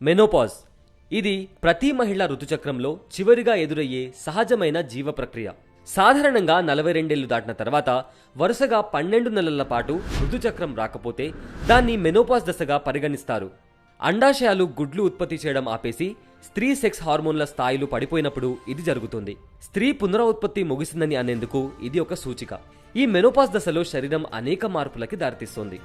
Menopause ఇది ప్రతి మహిళ ఋతుచక్రంలో చివరిగా ఎదురయ్యే సహజమైన జీవ ప్రక్రియ. సాధారణంగా 42 ఏళ్లు దాటిన తర్వాత వరుసగా 12 నెలల పాటు ఋతుచక్రం రాకపోతే దాన్ని మెనోపాజ్ దశగా పరిగణిస్తారు. అండాశయాలు గుడ్లు ఉత్పత్తి చేయడం ఆపేసి స్త్రీ సెక్స్ హార్మోన్ల స్థాయిలు పడిపోయినప్పుడు ఇది జరుగుతుంది. స్త్రీ పునరుత్పత్తి ముగిసిందని అనేందుకు ఇది ఒక సూచిక. ఈ మెనోపాజ్ దశలో శరీరం అనేక మార్పులకి దారితీస్తుంది.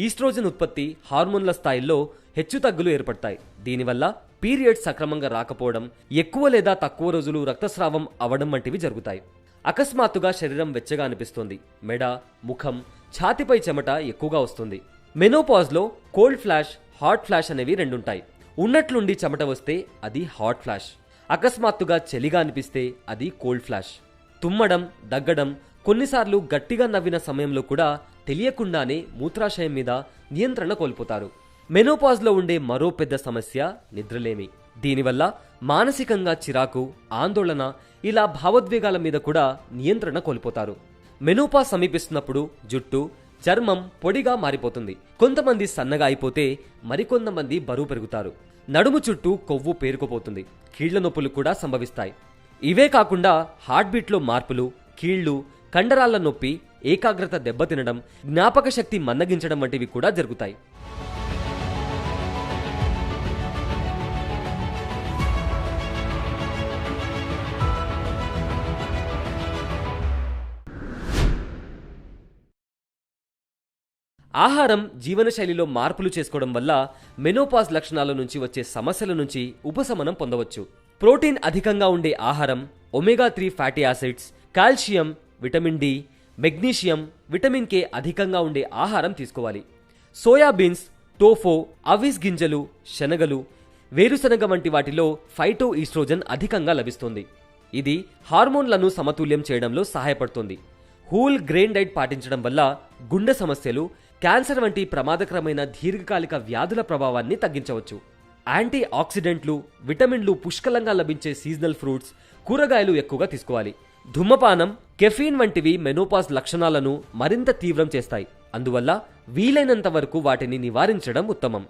ఈస్ట్రోజన్ ఉత్పత్తి, హార్మోన్ల స్థాయిల్లో హెచ్చుతగ్గులు ఏర్పడతాయి. దీనివల్ల పీరియడ్స్ సక్రమంగా రాకపోవడం, ఎక్కువ లేదా తక్కువ రోజులు రక్తస్రావం అవడం వంటివి జరుగుతాయి. అకస్మాత్తుగా శరీరం వెచ్చగా అనిపిస్తుంది. మెడ, ముఖం, ఛాతిపై చెమట ఎక్కువగా వస్తుంది. మెనోపాజ్లో కోల్డ్ ఫ్లాష్, హాట్ ఫ్లాష్ అనేవి రెండుంటాయి. ఉన్నట్లుండి చెమట వస్తే అది హాట్ ఫ్లాష్. అకస్మాత్తుగా చలిగా అనిపిస్తే అది కోల్డ్ ఫ్లాష్. తుమ్మడం, దగ్గడం, కొన్నిసార్లు గట్టిగా నవ్విన సమయంలో కూడా తెలియకుండానే మూత్రాశయం మీద నియంత్రణ కోల్పోతారు. మెనోపాజ్లో ఉండే మరో పెద్ద సమస్య నిద్రలేమి. దీనివల్ల మానసికంగా చిరాకు, ఆందోళన, ఇలా భావోద్వేగాల మీద కూడా నియంత్రణ కోల్పోతారు. మెనోపాజ్ సమీపిస్తున్నప్పుడు జుట్టు, చర్మం పొడిగా మారిపోతుంది. కొంతమంది సన్నగా అయిపోతే మరికొంతమంది బరువు పెరుగుతారు. నడుము చుట్టూ కొవ్వు పేరుకుపోతుంది. కీళ్ల నొప్పులు కూడా సంభవిస్తాయి. ఇవే కాకుండా హార్ట్ బీట్లో మార్పులు, కీళ్లు, కండరాల నొప్పి, ఏకాగ్రత దెబ్బతినడం, జ్ఞాపక శక్తి మందగించడం వంటివి కూడా జరుగుతాయి. ఆహారం, జీవనశైలిలో మార్పులు చేసుకోవడం వల్ల మెనోపాజ్ లక్షణాల నుంచి వచ్చే సమస్యల నుంచి ఉపశమనం పొందవచ్చు. ప్రోటీన్ అధికంగా ఉండే ఆహారం, omega 3 fatty acids, calcium, vitamin D, magnesium, vitamin K అధికంగా ఉండే ఆహారం తీసుకోవాలి. సోయాబీన్స్, టోఫో, అవిస్ గింజలు, శనగలు, వేరుశనగ వంటి వాటిలో ఫైటో ఈస్ట్రోజన్ అధికంగా లభిస్తుంది. ఇది హార్మోన్లను సమతుల్యం చేయడంలో సహాయపడుతుంది. హోల్ గ్రెయిన్ డైట్ పాటించడం వల్ల గుండె సమస్యలు, క్యాన్సర్ వంటి ప్రమాదకరమైన దీర్ఘకాలిక వ్యాధుల ప్రభావాన్ని తగ్గించవచ్చు. యాంటీ ఆక్సిడెంట్లు, విటమిన్లు పుష్కలంగా లభించే సీజనల్ ఫ్రూట్స్, కూరగాయలు ఎక్కువగా తీసుకోవాలి. ధూమపానం, కెఫీన్ వంటివి మెనోపాజ్ లక్షణాలను మరింత తీవ్రం చేస్తాయి. అందువల్ల వీలైనంత వరకు వాటిని నివారించడం ఉత్తమం.